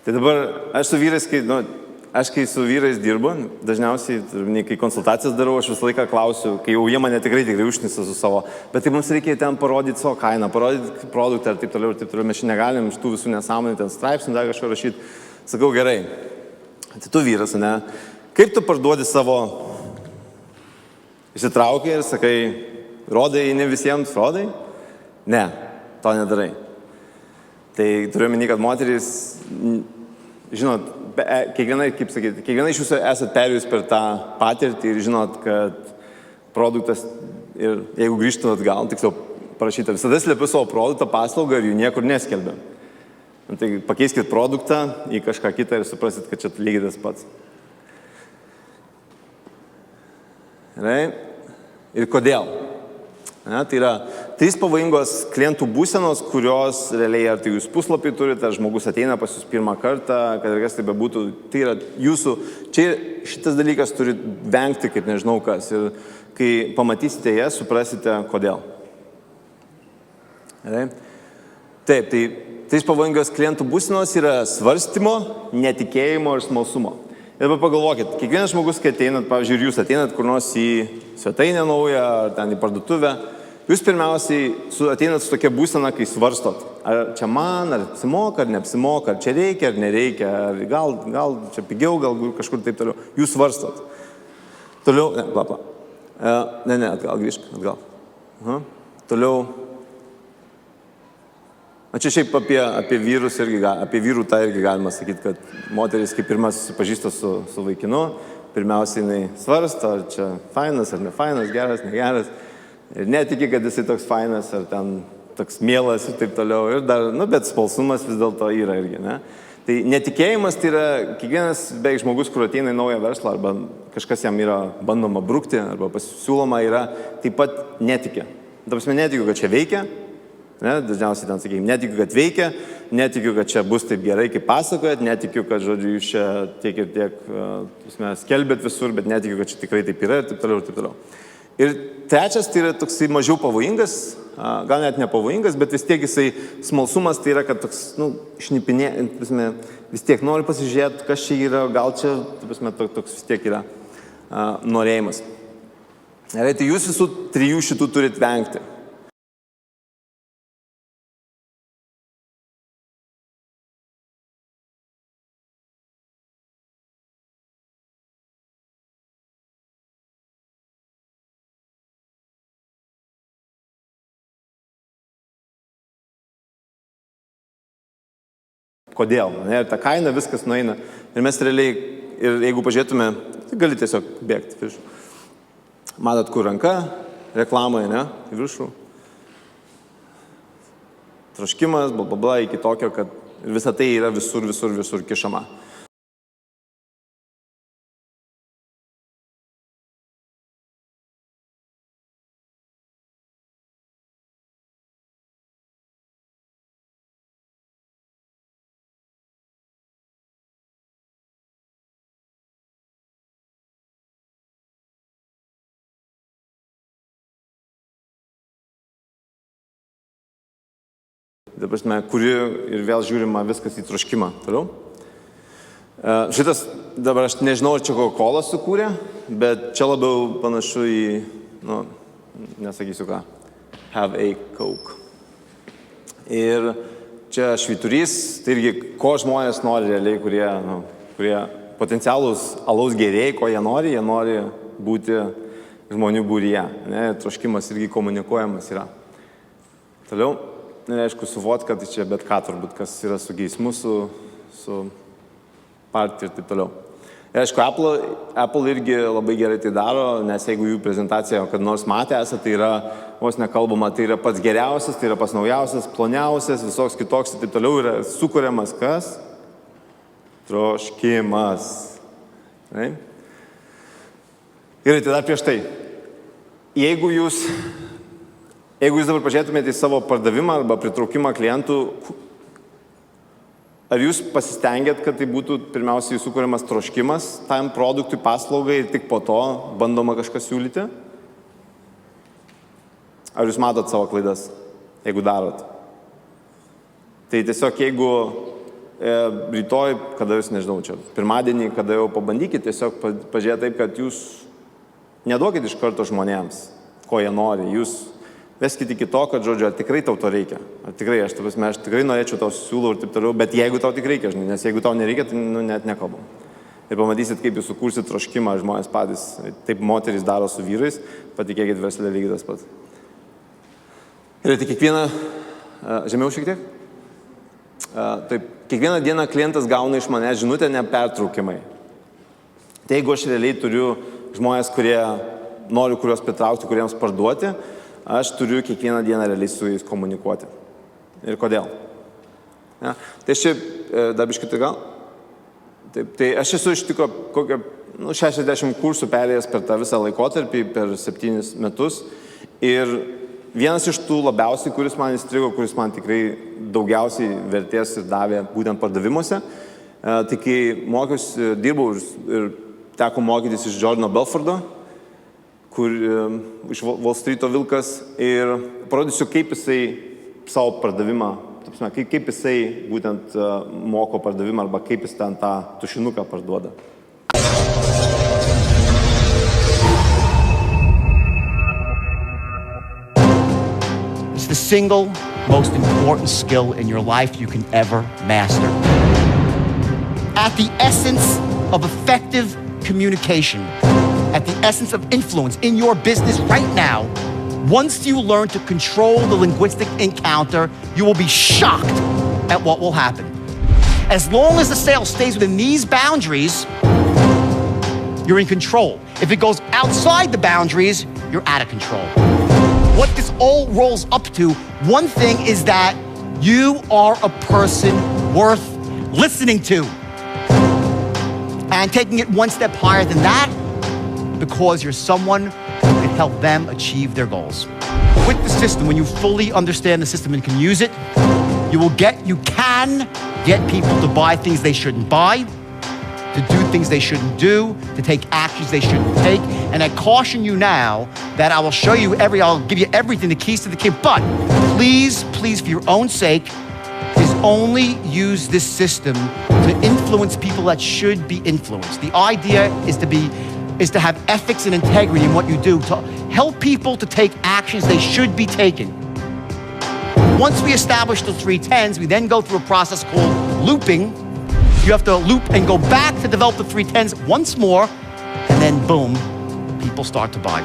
Tai dabar aš su vyrais, kai su vyrais dirbu, dažniausiai, kai konsultacijas darau, aš visą laiką klausiu, kai jau jie mane tikrai užnisa su savo, bet tai mums reikia ten parodyti savo kainą, parodyti produktą ir taip toliau, mes šiandien negalim iš tų visų nesąmonį ten straipsnių dar kažką rašyti. Sakau, gerai, tai tu vyras, ne? Kaip tu parduodi savo, įsitraukai ir sakai, rodai, ne visiems rodai? Ne, to nedarai. Tai turiu omeny, kad moterys, žinot, kiekviena iš jūsų esat perėjus per tą patirtį ir žinot, kad produktas, ir jeigu grįžtumėt atgal, tiksliau parašyta, visada slepiu savo produktą, paslaugą ir jų niekur neskelbiu. Tai pakeiskit produktą į kažką kitą ir suprasit, kad čia lygiai tas pats. Ir kodėl? Tai yra 3 pavojingos klientų būsenos, kurios realiai ar tai jūs puslapį turite, ar žmogus ateina pas jūs pirmą kartą, kad ir kas tai bebūtų, tai yra jūsų, čia šitas dalykas turi vengti, kaip nežinau kas. Ir kai pamatysite jas, suprasite, kodėl. Taip, tai 3 pavojingos klientų būsenos yra svarstymo, netikėjimo ir smalsumo. Ir dabar pagalvokit, kiekvienas žmogus, kai ateinat, pavyzdžiui, ir jūs ateinat kur nors į svetainę naują, ar ten į parduotuvę, jūs pirmiausiai ateinat su tokia būsena, kai svarstot, ar čia man, ar apsimoka, ar neapsimoka, ar čia reikia, ar nereikia, ar gal čia pigiau, gal kažkur taip toliau. Jūs svarstot. Toliau, atgal, grįžk, atgal. Toliau. Čia šiaip apie vyrus irgi, apie vyrų tą irgi galima sakyti, kad moteris kaip pirmas susipažįsta su vaikinu, pirmiausiai jinai svarsto, ar čia fainas, ar ne fainas, geras, negeras. Ir netiki, kad jisai toks fainas, ar ten toks mielas ir taip toliau. Ir dar, bet smalsumas vis dėlto yra irgi, ne? Tai netikėjimas tai yra kiekvienas beveik žmogus, kur ateina į naują verslą, arba kažkas jam yra bandoma brukti, arba pasiūloma yra, taip pat netikė. Ta prasme, netikiu, kad čia veikia. Dažniausiai ten sakykime, netikiu, kad veikia, netikiu, kad čia bus taip gerai, kaip pasakojat, netikiu, kad, žodžiu, jūs čia tiek ir tiek skelbėt visur, bet netikiu, kad čia tikrai taip yra ir taip toliau, ir taip toliau. Ir trečias tai yra toksai mažiau pavojingas, gal net nepavojingas, bet vis tiek jisai smalsumas tai yra, kad toks, šnipinė, vis tiek nori pasižiūrėti, kas čia yra, gal čia, toks vis tiek yra norėjimas. Tai jūs visų 3 šitų turit vengti. Kodėl? Ir ta kaina, viskas nueina. Ir mes realiai, ir jeigu pažiūrėtume, tai gali tiesiog bėgti viršų. Matot, kur ranka, reklamoje, ne? Į viršų. Troškimas, blablabla, iki tokio, kad visa tai yra visur kišama. Dabar, kuri ir vėl žiūrima viskas į troškimą. Toliau. Šitas, dabar aš nežinau, ar čia Coca-Cola sukūrė, bet čia labiau panašu į, nesakysiu ką, have a Coke. Ir čia švyturys, tai irgi, ko žmonės nori realiai, kurie potencialūs alaus gėrėjai, ko jie nori būti žmonių būryje. Troškimas irgi komunikuojamas yra. Toliau. Aišku, suvot, kad čia bet ką turbūt, kas yra su geismu, su partija ir taip toliau. Ir aišku, Apple irgi labai gerai tai daro, nes jeigu jų prezentaciją, kad nors matė esate, tai yra, vos nekalbama, tai yra pats geriausias, tai yra pats naujausias, ploniausias, visoks kitoks ir taip toliau yra sukuriamas kas? Troškimas. Ir tai dar prieš tai. Jeigu jūs dabar pažiūrėtumėte į savo pardavimą arba pritraukimą klientų, ar jūs pasistengėt, kad tai būtų pirmiausiai sukuriamas troškimas tam produktui, paslaugai ir tik po to bandoma kažką siūlyti? Ar jūs matot savo klaidas, jeigu darot? Tai tiesiog jeigu rytoj, kada jūs, nežinau, čia pirmadienį, kada jau pabandykit, tiesiog pažiūrėti taip, kad jūs neduokit iš karto žmonėms, ko jie nori, jūs veskit iki to, kad, žodžiu, ar tikrai tau to reikia. Ar tikrai, aš tikrai norėčiau tau siūlau ir taip toliau, bet jeigu tau tik reikia, žinai, nes jeigu tau nereikia, tai net nekalbam. Ir pamatysit, kaip jūs sukursit troškimą žmonės patys. Taip moterys daro su vyrais, patikėkit verslė lygiai tas pats. Ir tai kiekvieną, žemiau šiek tiek? Taip, kiekvieną dieną klientas gauna iš manęs žinutę nepertraukimai. Tai jeigu aš realiai turiu žmonės, kurie noriu kuriuos pritraukti, kuriems parduoti, aš turiu kiekvieną dieną realiai su jais komunikuoti. Ir kodėl? Ja. Tai aš čia, dar biškit gal, tai aš esu iš tikro kokio 60 kursų perėjęs per tą visą laikotarpį, per 7 metus. Ir vienas iš tų labiausiai, kuris man įstrigo, kuris man tikrai daugiausiai vertės ir davė būtent pardavimuose, tai kai mokiausi, dirbau ir teko mokytis iš Jordano Belfordo, iš Wall Streeto vilkas, ir parodysiu, kaip jisai savo pardavimą, kaip jisai būtent moko pardavimą arba kaip jis ten tą tušinuką parduoda. It's the single most important skill in your life you can ever master. At the essence of effective communication, at the essence of influence in your business right now, once you learn to control the linguistic encounter, you will be shocked at what will happen. As long as the sale stays within these boundaries, you're in control. If it goes outside the boundaries, you're out of control. What this all rolls up to, one thing is that you are a person worth listening to. And taking it one step higher than that, because you're someone who can help them achieve their goals. With the system, when you fully understand the system and can use it, you can get people to buy things they shouldn't buy, to do things they shouldn't do, to take actions they shouldn't take. And I caution you now that I will show you I'll give you everything, the keys to the kingdom. But please, for your own sake, is only use this system to influence people that should be influenced. The idea is to have ethics and integrity in what you do, to help people to take actions they should be taking. Once we establish the 310s, we then go through a process called looping. You have to loop and go back to develop the 310s once more, and then boom, people start to buy.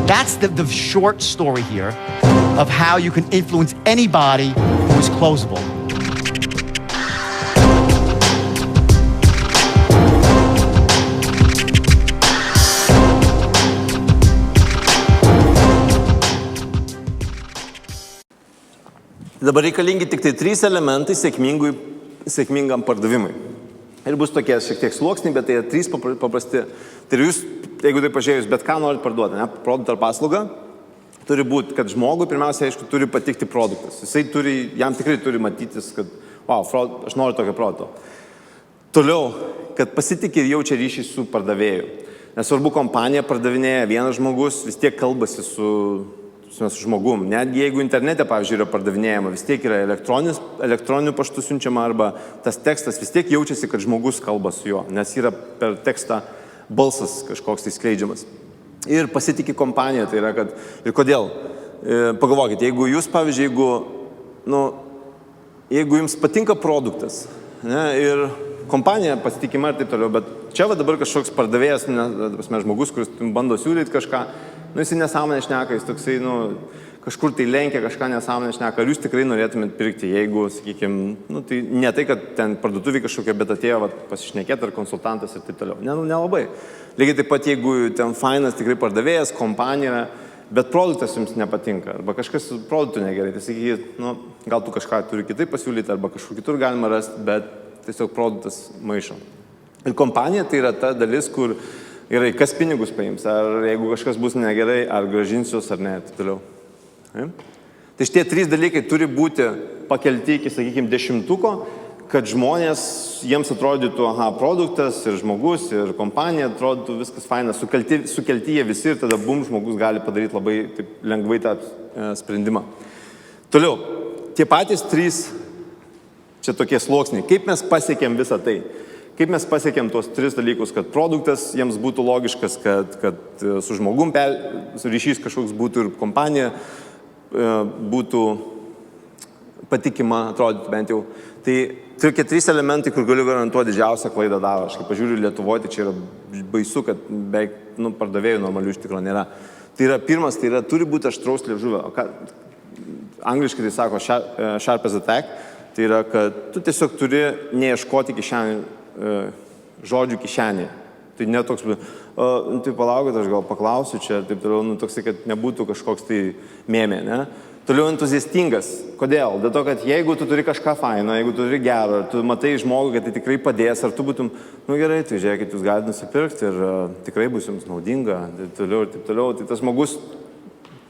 That's the short story here of how you can influence anybody who is closable. Dabar reikalingi tik tai 3 elementai sėkmingam pardavimui. Ir bus tokie šiek tiek sluoksniai, bet tai 3 paprasti. Tai jūs, jeigu tai pažiūrėjus, bet ką norit parduoti, ne, produktą ar paslaugą, turi būti, kad žmogui pirmiausia, aišku, turi patikti produktas. Jam tikrai turi matytis, kad, aš noriu tokio produkto. Toliau, kad pasitikė ir jaučia ryšį su pardavėju. Nesvarbu, kompanija pardavinėja, vienas žmogus vis tiek kalbasi su žmogum. Netgi jeigu internete, pavyzdžiui, yra pardavinėjama, vis tiek yra elektroniniu paštu siunčiama arba tas tekstas vis tiek jaučiasi, kad žmogus kalba su juo, nes yra per tekstą balsas kažkoks tai skleidžiamas. Ir pasitikė kompanija, tai yra, kad ir kodėl. Pagalvokit, jeigu jūs, pavyzdžiui, jeigu jums patinka produktas, ne, ir kompanija pasitikima ir taip toliau, bet čia dabar kažkoks pardavėjas, žmogus, kuris bando siūlyti kažką, jis nesąmonę šneka, jis toksai, kažkur tai lenkia kažką nesąmonę šneka, ar jūs tikrai norėtumėt pirkti, jeigu, sakykime, tai ne tai, kad ten parduotuvė kažkokia, bet atėjo pasišnekėti ar konsultantas ir taip toliau. Nelabai. Lygiai taip pat, jeigu ten fainas tikrai pardavėjas, kompanija, bet produktas jums nepatinka, arba kažkas su produktu negerai, tai sakykit, gal tu kažką turi kitaip pasiūlyti, arba kažkur kitur galima rasti, bet tiesiog produktas maišo. Ir kompanija tai yra ta dalis, kur gerai, kas pinigus paims, ar jeigu kažkas bus negerai, ar grąžinsius, ar ne, taip toliau. Tai šitie 3 dalykai turi būti pakelti iki, sakykime, 10, kad žmonės, jiems atrodytų, produktas ir žmogus, ir kompanija, atrodytų viskas faina, sukelti jie visi ir tada žmogus gali padaryti labai taip, lengvai tą sprendimą. Toliau, tie patys 3, čia tokie sluoksniai, kaip mes pasiekėm visą tai? Kaip mes pasiekėm tos 3 dalykus, kad produktas jiems būtų logiškas, kad su žmogum ryšys kažkoks būtų ir kompanija būtų patikima, atrodytų bent jau. Tai 3 elementai, kur galiu garantuoti didžiausią klaidą daro. Aš kaip pažiūriu Lietuvoje, tai čia yra baisu, kad beveik pardavėjų normalių iš tikro nėra. Tai yra pirmas, tai yra turi būti aštraus liežuvio. Angliškai tai sako sharp as a tack. Tai yra, kad tu tiesiog turi neieškoti žodžių kišenėje. Tai netoks, tai palaukit, aš gal paklausiu čia, taip toliau, toksai, kad nebūtų kažkoks tai mėmė, ne? Toliau entuziastingas. Kodėl? Dėl to, kad jeigu tu turi kažką faino, jeigu tu turi gero, tu matai žmogų, kad tai tikrai padės, ar tu būtum, gerai, tai žiūrėkit, jūs galite nusipirkti ir tikrai bus jums naudinga, ir taip toliau. Tai tas žmogus,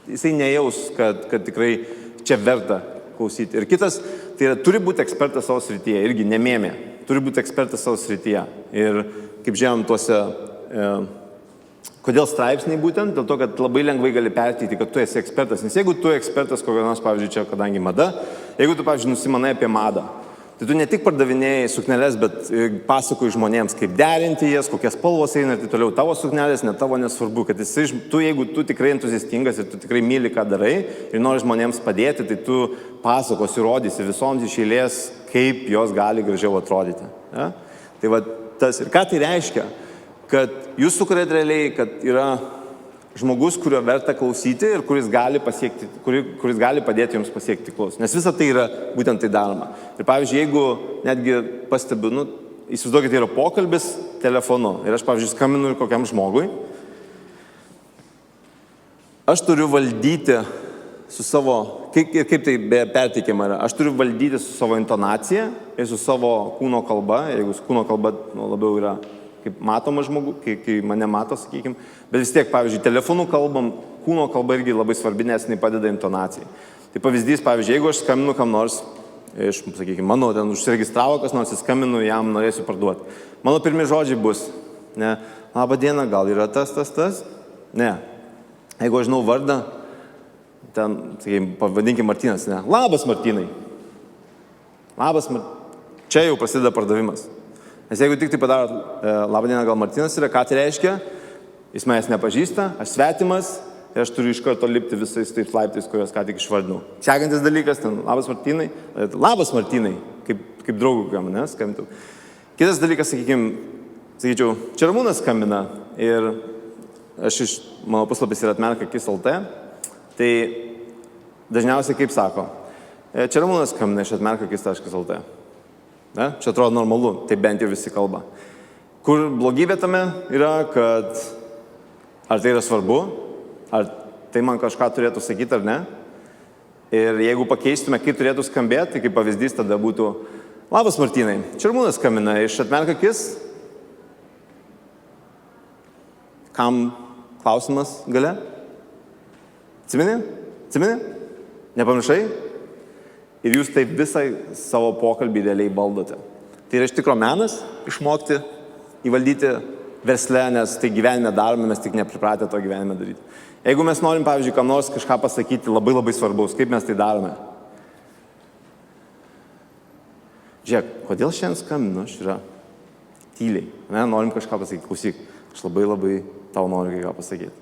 jisai nejaus, kad tikrai čia verta klausyti. Ir kitas, tai yra, turi būti ekspertas savo srityje, irgi nemėmė. Turi būti ekspertas savo srityje. Ir kaip žinom, tuose... Kodėl straipsniai būtent? Dėl to, kad labai lengvai gali perteikti, kad tu esi ekspertas. Nes jeigu tu ekspertas, kokio nors, pavyzdžiui, čia, kadangi mada, jeigu tu, pavyzdžiui, nusimanai apie madą, tai tu ne tik pardavinėjai sukneles, bet pasakoji žmonėms, kaip derinti jas, kokias spalvos eina ir taip toliau. Tavo suknelės, ne tavo nesvarbu, kad jeigu tu tikrai entuziastingas ir tu tikrai myli, ką darai ir nori žmonėms padėti, tai tu pasakosi, rodysi visoms iš eilės, kaip jos gali gražiau atrodyti. Ja? Tai va tas. Ir ką tai reiškia? Kad jūs sukuriat realiai, kad yra žmogus, kurio verta klausyti ir kuris gali padėti jums pasiekti tikslus. Nes visa tai yra būtent tai daroma. Ir pavyzdžiui, jeigu netgi pastebiu, įsivaizduokit, tai yra pokalbis telefonu. Ir aš, pavyzdžiui, skambinu ir kokiam žmogui. Aš turiu valdyti su savo, kaip tai perteikiama yra, aš turiu valdyti su savo intonacija ir su savo kūno kalba, jeigu kūno kalba labiau yra kaip matoma žmogų, kai mane mato, sakykime. Bet vis tiek, pavyzdžiui, telefonų kalbam, kūno kalba irgi labai svarbi, nes jinai padeda intonacijai. Tai pavyzdys, pavyzdžiui, jeigu aš skambinu kam nors, sakykime, mano ten užsiregistravo kas nors, skambinu, jam norėsiu parduoti. Mano pirmi žodžiai bus, ne, laba diena, gal yra tas. Ne. Jeigu aš žinau vardą, ten, sakykime, pavadinkim Martynas, ne. Labas, Martynai. Čia jau prasideda pardavimas. Nes jeigu tik tai padaro, labą dieną, gal Martynas yra, ką tai reiškia, jis manęs nepažįsta, aš svetimas ir aš turiu iš karto lipti visais tais laiptais, kuriuos ką tik išvardinau. Sekantis dalykas, ten, labas Martynai, kaip draugų kam, ne, skambintų. Kitas dalykas, sakyčiau, čia Ramūnas skambina ir mano puslapis yra atmerkakis.lt, tai dažniausiai kaip sako, čia Ramūnas skambina iš atmerkakis.lt. Ne? Čia atrodo normalu, tai bent jau visi kalba. Kur blogybė tame yra, kad ar tai yra svarbu, ar tai man kažką turėtų sakyti ar ne. Ir jeigu pakeistume, kaip turėtų skambėti, tai kaip pavyzdys tada būtų, labas Martynai, čia Ramūnas skambina iš atmerkakis. Kam klausimas gale? Atsimeni? Nepamiršai? Ir jūs taip visą savo pokalbį realiai valdote. Tai yra iš tikro menas išmokti įvaldyti versle, nes tai gyvenime darome, mes tik nepripratę to gyvenime daryti. Jeigu mes norim, pavyzdžiui, kam nors kažką pasakyti labai labai svarbaus, kaip mes tai darome? Žiūrėk, kodėl šiandien skambinu, aš yra tyliai, ne? Norim kažką pasakyti, klausyk, aš labai tau noriu ką pasakyti.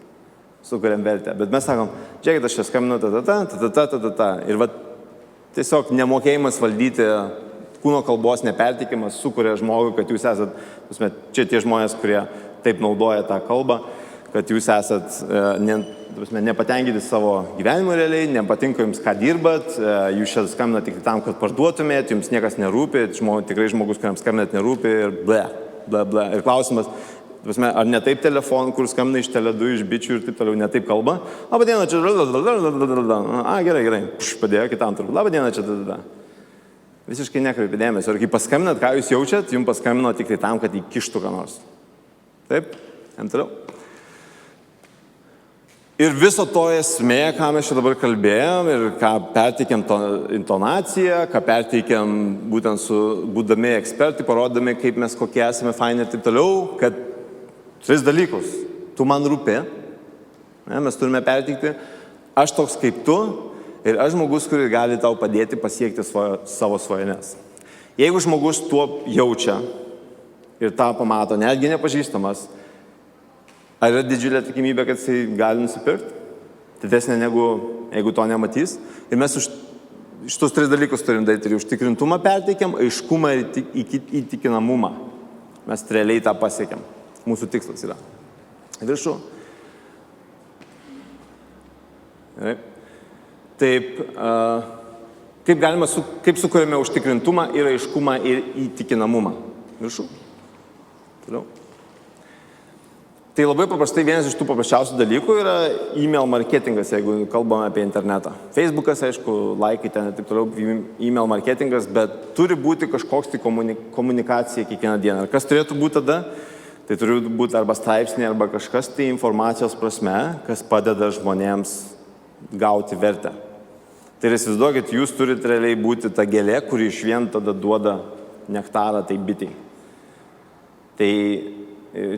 Sukuriam vertę, bet mes sakom, žiūrėkit, aš čia skambinu, ir va, tiesiog nemokėjimas valdyti kūno kalbos nepertikimas sukuria žmogui, kad jūs esat, čia tie žmonės, kurie taip naudoja tą kalbą, kad jūs esat nepatenkinti savo gyvenimu realiai, nepatinka jums, ką dirbat, jūs čia skambina tik tam, kad parduotumėt, jums niekas nerūpi, tikrai žmogus, kuriam skambinat nerūpi ir ble. Ir klausimas, ar ne taip telefon, kur skambina iš Tele2, iš bičių ir taip toliau, ne taip kalba. Labą dieną, čia... Gerai. Padėjo kitam turbūt. Labą dieną, čia... Visiškai nekreipia dėmesio. Ir kai paskambinat, ką jūs jaučiat, jums paskambino tik tai tam, kad įkištų ką nors. Taip? Jam toliau. Ir viso to esmė, ką mes čia dabar kalbėjom ir ką perteikiam intonaciją, ką perteikiam būtent būdami ekspertai, parodami, kaip mes kokie esame faini ir taip toliau, kad 3 dalykus. Tu man rūpi, mes turime perteikti, aš toks kaip tu ir aš žmogus, kuris gali tau padėti pasiekti savo svajones. Jeigu žmogus tuo jaučia ir tą pamato, netgi nepažįstamas, ar yra didžiulė tikimybė, kad jisai gali nusipirkti? Didesnė negu jeigu to nematys. Ir mes šitus 3 dalykus turim daryti. Ir užtikrintumą perteikiam, aiškumą ir įtikinamumą. Mes realiai tą pasiekiam. Mūsų tikslas yra. Viršų. Gerai. Taip, kaip sukuriame užtikrintumą ir aiškumą ir įtikinamumą. Viršų. Toliau. Tai labai paprastai vienas iš tų paprasčiausių dalykų yra email marketingas, jeigu kalbame apie internetą. Facebookas, aišku, laikai ten ir taip toliau, email marketingas, bet turi būti kažkoks tai komunikacija kiekvieną dieną. Ir kas turėtų būti tada? Tai turi būti arba straipsniai, arba kažkas tai informacijos prasme, kas padeda žmonėms gauti vertę. Tai įsivaizduokit, jūs turite realiai būti ta gėlė, kuri iš vien tada duoda nektarą tai bitei. Tai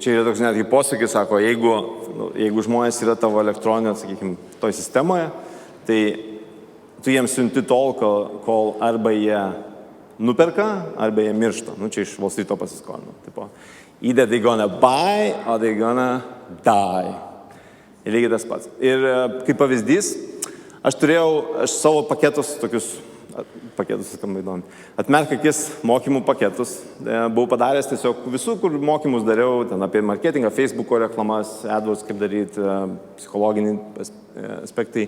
čia yra toks netgi posakis, sako, jeigu žmonės yra tavo elektroninio, sakykime, toj sistemoje, tai tu jiems siunti tol, kol arba jie nuperka, arba jie miršta. Nu, čia iš Wall Street'o pasiskolino. Tipo, either they gonna buy, or they gonna die. Ir lygiai tas pats. Ir kaip pavyzdys, aš savo paketus tokius, skamba įdomi. Atmerk akis mokymų paketus. Buvau padaręs tiesiog visų, kur mokymus dariau, ten apie marketingą, Facebooko reklamas, AdWords, kaip daryti, psichologiniai aspektai.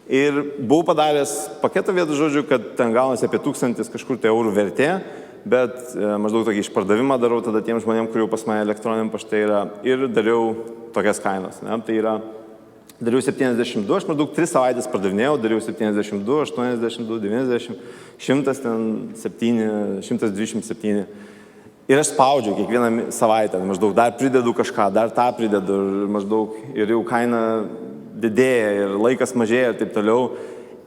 Ir buvau padaręs paketą vietų žodžiu, kad ten gaunasi apie 1000 kažkur tai eurų vertė, bet maždaug tokį išpardavimą darau tada tiem žmonėm, kurių pas mane elektroniniam pašte yra, ir dariau tokias kainas. Ne? Tai yra dariau 72, aš maždaug 3 savaitės pardavinėjau, dariau 72, 82, 90, 107, 127. Ir aš spaudžiu kiekvieną savaitę, maždaug dar pridedu kažką, dar tą pridedu, ir jau kaina didėja, ir laikas mažėja ir taip toliau.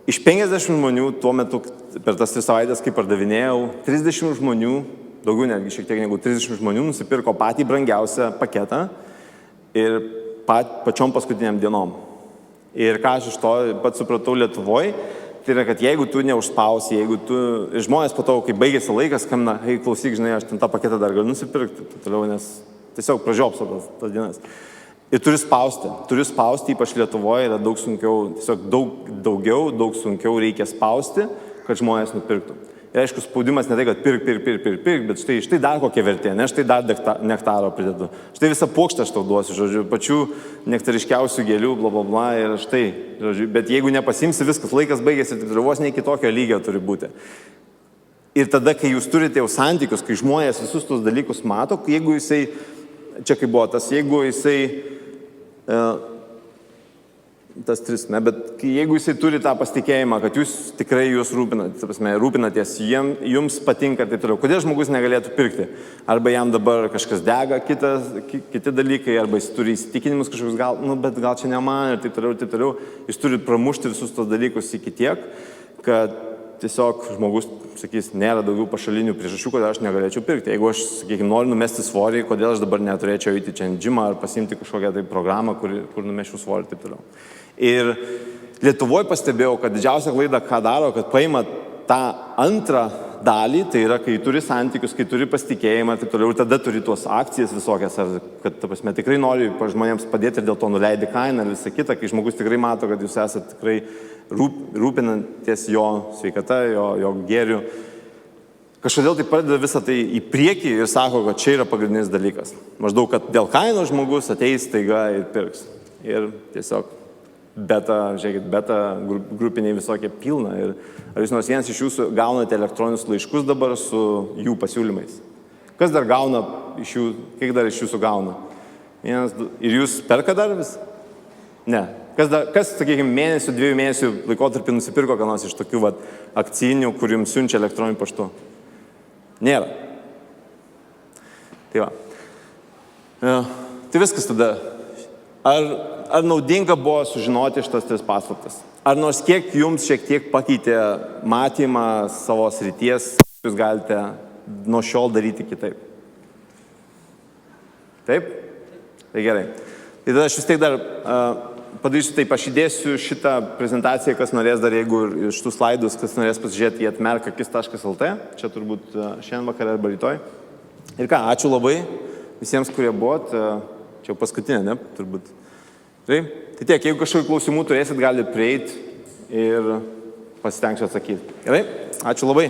Iš 50 žmonių tuo metu, per tas 3 savaitės, kai pardavinėjau, 30 žmonių, daugiau netgi šiek tiek negu 30 žmonių, nusipirko patį brangiausią paketą ir pačiom paskutiniam dienom. Ir ką aš iš to pats supratau Lietuvoje, tai yra, kad jeigu tu neužspausi, ir žmonės po to, kai baigėsi laikas, skambina, hei, klausyk, žinai, aš ten tą paketą dar galiu nusipirkti, toliau, nes tiesiog pražiopso tas dienas. Ir turi spausti, ypač Lietuvoje yra daug sunkiau, tiesiog daug sunkiau reikia spausti, kad žmonės nupirktų. Ir aišku, spaudimas ne tai, kad pirk, bet štai dar kokia vertė, ne, štai dar nektaro pridedu. Štai visą puokštę aš tau duosiu, žodžiu, pačių nektariškiausių gėlių, bla, ir štai, žodžiu, bet jeigu nepasimsi, viskas, laikas baigėsi, tai vos ne kitokio lygio turi būti. Ir tada, kai jūs turite jau santykius, kai žmonės visus tos dalykus mato, jeigu jisai, čia kaip buvo tas, jeigu jisai, tas 3, ne, bet jeigu jisai turi tą pasitikėjimą, kad jūs tikrai jūs rūpinatės, jums patinka ir taip toliau, kodėl žmogus negalėtų pirkti? Arba jam dabar kažkas dega, kiti dalykai, arba jis turi įsitikinimus kažkokius, bet gal čia ne man ir taip toliau. Jis turi pramušti visus tos dalykus iki tiek, kad tiesiog žmogus, sakys, nėra daugiau pašalinių priežasčių, kodėl aš negalėčiau pirkti. Jeigu aš, sakykime, noriu numesti svorį, kodėl aš dabar neturėčiau eiti čia ant džimą ar pasimti kažkokią tai programą, kur numešiu svorį ir taip toliau. Ir Lietuvoje pastebėjau, kad didžiausia klaida, ką daro, kad paima tą antrą dalį, tai yra, kai turi santykius, kai turi pasitikėjimą ir taip toliau, ir tada turi tuos akcijas visokias, ar kad, ta prasme, tikrai nori žmonėms padėti ir dėl to nuleidi kainą ir visą kitą, kai žmogus tikrai mato, kad jūs esate tikrai rūpinanties jo sveikata, jo gėriu. Kažkodėl tai pradeda visą tai į priekį ir sako, kad čia yra pagrindinis dalykas. Maždaug, kad dėl kainos žmogus ateis staiga ir pirks. Ir tiesiog beta grupiniai visokie pilna. Ir ar jūs nors vienas iš jūsų gaunate elektroninius laiškus dabar su jų pasiūlymais? Kas dar gauna iš jų, kiek dar iš jūsų gauna? Ir jūs perka dar vis? Ne. Kas sakykime, mėnesių, 2 mėnesių laikotarpį nusipirko ką nors iš tokių akcijinių, kur jums siunčia elektroniniu paštu? Nėra. Tai va. Tai viskas tada. Ar naudinga buvo sužinoti šitas 3 paslaptis? Ar nors kiek jums šiek tiek pakeitė matymą savo srities, jūs galite nuo šiol daryti kitaip? Taip? Tai gerai. Tai tada aš vis tiek dar padarysiu taip, aš įdėsiu šitą prezentaciją, kas norės dar, jeigu iš tų slaidus, kas norės pasižiūrėti į atmerkakis.lt, čia turbūt šiandien vakarą arba rytoj. Ir ką, ačiū labai visiems, kurie buvot, čia paskutinė, ne, turbūt. Tai tiek, jeigu kažkokių klausimų turėsit, galite prieiti ir pasitengsiu atsakyti. Gerai? Ačiū labai.